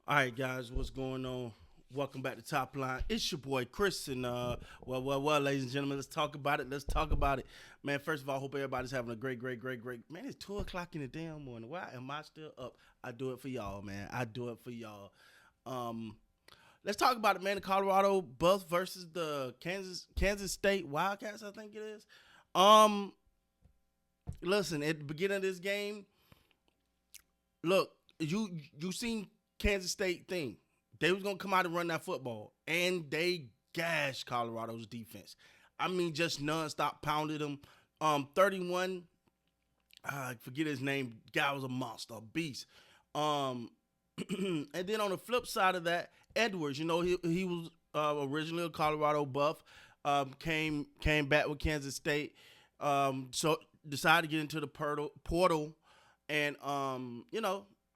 All right, guys, what's going on? Welcome back to Top Line. It's your boy Chris, and well, ladies and gentlemen, let's talk about it. Let's talk about it, man. First of all, hope everybody's having a great. Man, it's 2 o'clock in the damn morning. Why am I still up? I do it for y'all, man. I do it for y'all. Um, let's talk about it, man. The Colorado Buffs versus the Kansas State Wildcats. I think it is. Um, Listen, at the beginning of this game, look, you seen Kansas State thing. They was gonna come out and run that football, and they gashed Colorado's defense. I mean, just nonstop pounded them. 31. I forget his name. Guy was a monster, a beast. Um, and then on the flip side of that, Edwards. He was originally a Colorado Buff. Came back with Kansas State. So decided to get into the portal, and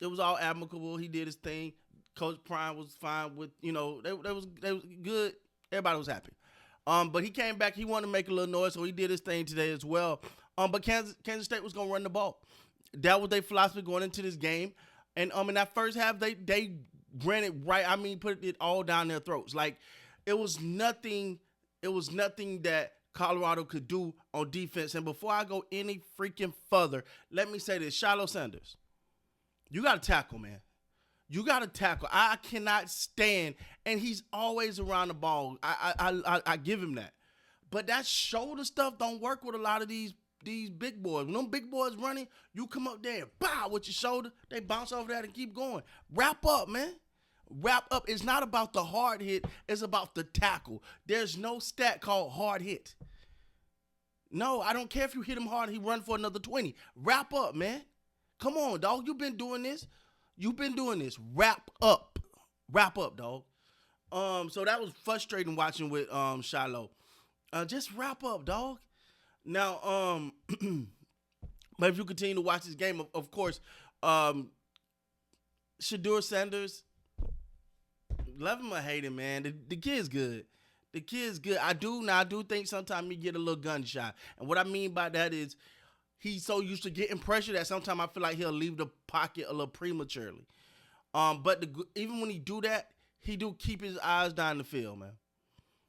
it was all amicable. He did his thing. Coach Prime was fine with, they was good. Everybody was happy. But he came back. He wanted to make a little noise, so he did his thing today as well. But Kansas State was gonna run the ball. That was their philosophy going into this game. And in that first half, they ran it right. I mean, put it all down their throats. Like it was nothing. It was nothing that Colorado could do on defense. And before I go any freaking further, let me say this: Shiloh Sanders, you got to tackle, man. You got to tackle. I cannot stand, and he's always around the ball. I give him that. But that shoulder stuff don't work with a lot of these big boys. When them big boys running, you come up there and bow with your shoulder. They bounce over that and keep going. Wrap up, man. Wrap up. It's not about the hard hit. It's about the tackle. There's no stat called hard hit. No, I don't care if you hit him hard and he run for another 20. Wrap up, man. Come on, dog. You've been doing this. Wrap up. Wrap up, dog. So that was frustrating watching with Shiloh. Just wrap up, dog. Now, but if you continue to watch this game, of course, Shedeur Sanders, love him or hate him, man. The kid's good. The kid's good. I do think sometimes he get a little gunshot. And what I mean by that is he's so used to getting pressure that sometimes I feel like he'll leave the pocket a little prematurely. But even when he do that, he do keep his eyes down the field, man.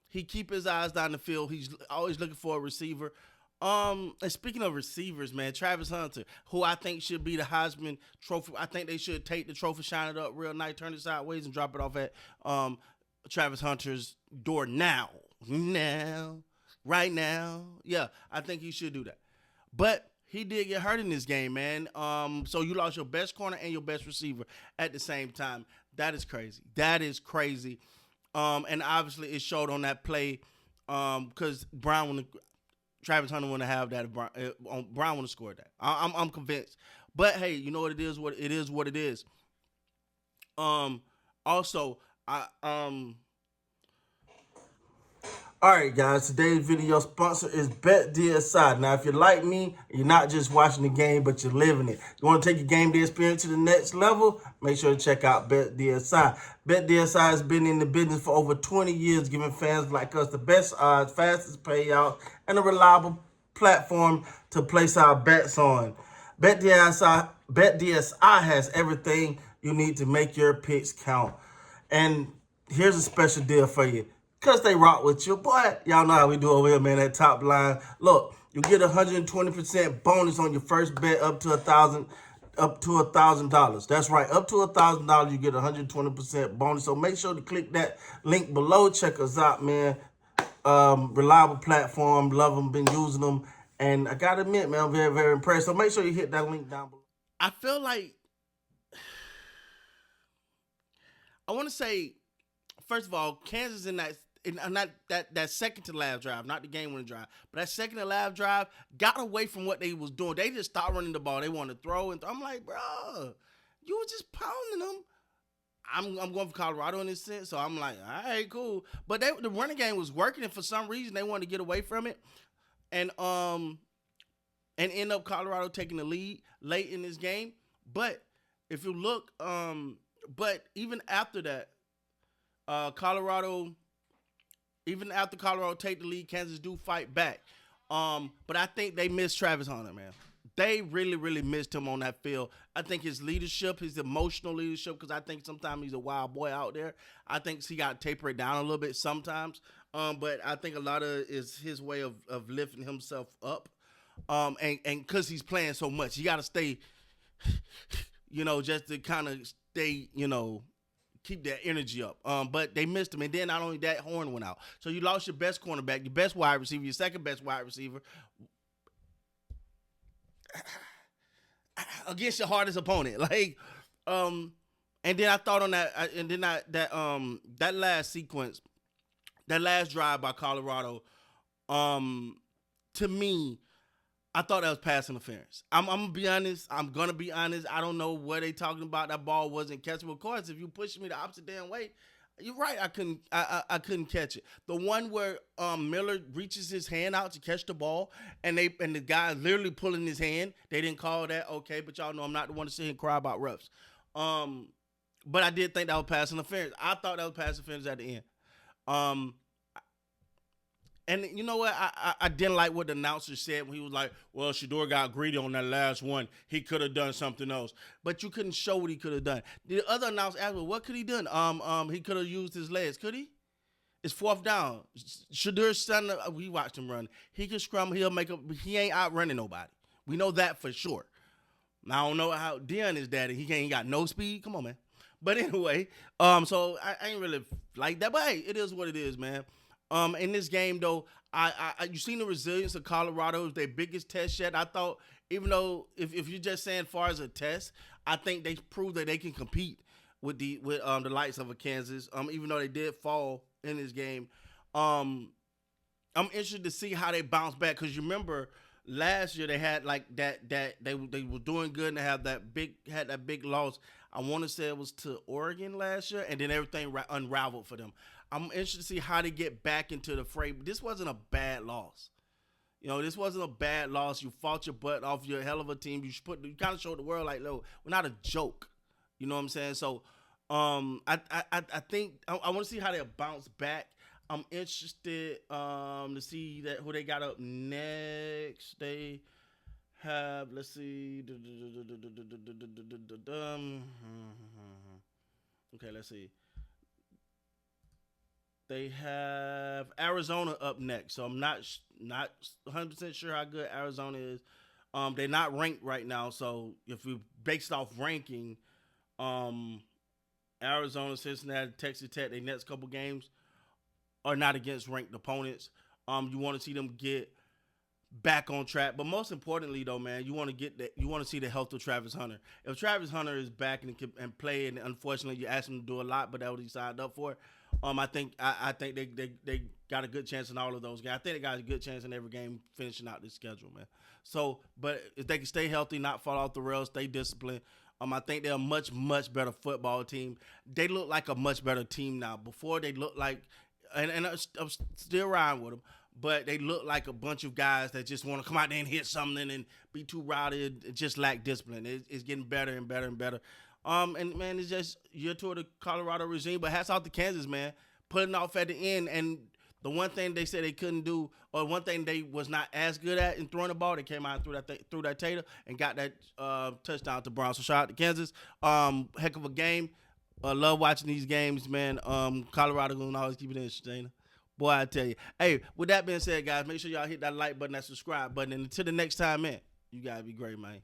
He keep his eyes down the field. He's always looking for a receiver. And speaking of receivers, man, Travis Hunter, who I think should be the Heisman Trophy. I think they should take the trophy, shine it up real nice, turn it sideways, and drop it off at Travis Hunter's door now. Right now. Yeah, I think he should do that. But he did get hurt in this game, man. So you lost your best corner and your best receiver at the same time. That is crazy. And obviously it showed on that play because Travis Hunter want to have that. Brown want to score that. I'm convinced. But hey, you know what it is? What it is. Also, all right, guys, today's video sponsor is BETDSI. Now, if you're like me, you're not just watching the game, but you're living it. You want to take your game day experience to the next level? Make sure to check out BETDSI. BETDSI has been in the business for over 20 years, giving fans like us the best odds, fastest payouts, and a reliable platform to place our bets on. BETDSI has everything you need to make your picks count. And here's a special deal for you. Because they rock with you. Boy, y'all know how we do over here, man, at Top Line. Look, you get 120% bonus on your first bet up to $1,000. That's right, up to $1,000, you get 120% bonus. So make sure to click that link below. Check us out, man. Reliable platform. Love them. Been using them. And I got to admit, man, I'm very, very impressed. So make sure you hit that link down below. I feel like, I want to say, first of all, Kansas not that second to last drive, not the game winning drive, but that second to last drive got away from what they was doing. They just stopped running the ball. They wanted to throw and I'm like, bro, you were just pounding them. I'm going for Colorado in this sense, so I'm like, all right, cool. But the running game was working, and for some reason they wanted to get away from it, and end up Colorado taking the lead late in this game. But if you look, but even after that, even after Colorado take the lead, Kansas do fight back. But I think they missed Travis Hunter, man. they really, really missed him on that field. I think his leadership, his emotional leadership, because I think sometimes he's a wild boy out there. I think he got to taper it down a little bit sometimes. But I think a lot of it is his way of lifting himself up. And because he's playing so much, you got to stay, just to kind of stay, keep that energy up. But they missed him. And then not only that, Horn went out. So you lost your best cornerback, your best wide receiver, your second best wide receiver against your hardest opponent. And then I thought on that, and then that last sequence, that last drive by Colorado, to me, I thought that was pass interference. I'm gonna be honest. I don't know what they talking about. That ball wasn't catchable. Of course, if you push me the opposite damn way, you're right. I couldn't catch it. The one where Miller reaches his hand out to catch the ball, and the guy literally pulling his hand. They didn't call that okay, but y'all know I'm not the one to sit here and cry about refs. But I did think that was pass interference. I thought that was pass interference at the end. And you know what? I didn't like what the announcer said when he was like, well, Shedeur got greedy on that last one. He could have done something else. But you couldn't show what he could have done. The other announcer asked, well, what could he done? He could have used his legs. Could he? It's fourth down. Shadeur's son, we watched him run. He can scrum. He ain't outrunning nobody. We know that for sure. Now, I don't know how Deion is daddy. He ain't got no speed. Come on, man. But anyway, so I ain't really like that. But hey, it is what it is, man. In this game, though, you seen the resilience of Colorado. It was their biggest test yet. I thought, even though if you're just saying as far as a test, I think they proved that they can compete with the likes of a Kansas. Even though they did fall in this game, I'm interested to see how they bounce back. Because you remember last year they had like that they were doing good and they had that big loss. I want to say it was to Oregon last year, and then everything unraveled for them. I'm interested to see how they get back into the fray. But this wasn't a bad loss. This wasn't a bad loss. You fought your butt off. You're a hell of a team. You kind of showed the world like, no, we're not a joke. You know what I'm saying? So, I think I want to see how they bounce back. I'm interested to see who they got up next. They have, let's see. Okay, let's see. They have Arizona up next, so I'm not 100% sure how good Arizona is. They're not ranked right now, so if we based off ranking, Arizona, Cincinnati, Texas Tech, their next couple games are not against ranked opponents. You want to see them get back on track, but most importantly, though, man, you want to see the health of Travis Hunter. If Travis Hunter is back and play, and unfortunately you asked him to do a lot, but that was what he signed up for. I think they got a good chance in all of those games. I think they got a good chance in every game finishing out this schedule, man. So, but if they can stay healthy, not fall off the rails, stay disciplined, I think they're a much, much better football team. They look like a much better team now. Before they looked like, and I'm still riding with them, but they look like a bunch of guys that just want to come out there and hit something and be too rowdy and just lack discipline. It's getting better and better and better. And man, it's just year two of the Colorado regime, but hats off to Kansas, man, putting off at the end. And the one thing they said they couldn't do, or one thing they was not as good at in throwing the ball, they came out and threw that tater and got that touchdown to Brown. So shout out to Kansas. Heck of a game. Love watching these games, man. Colorado gonna always keep it interesting. Boy, I tell you. Hey, with that being said, guys, make sure y'all hit that like button, that subscribe button, and until the next time, man, you gotta be great, man.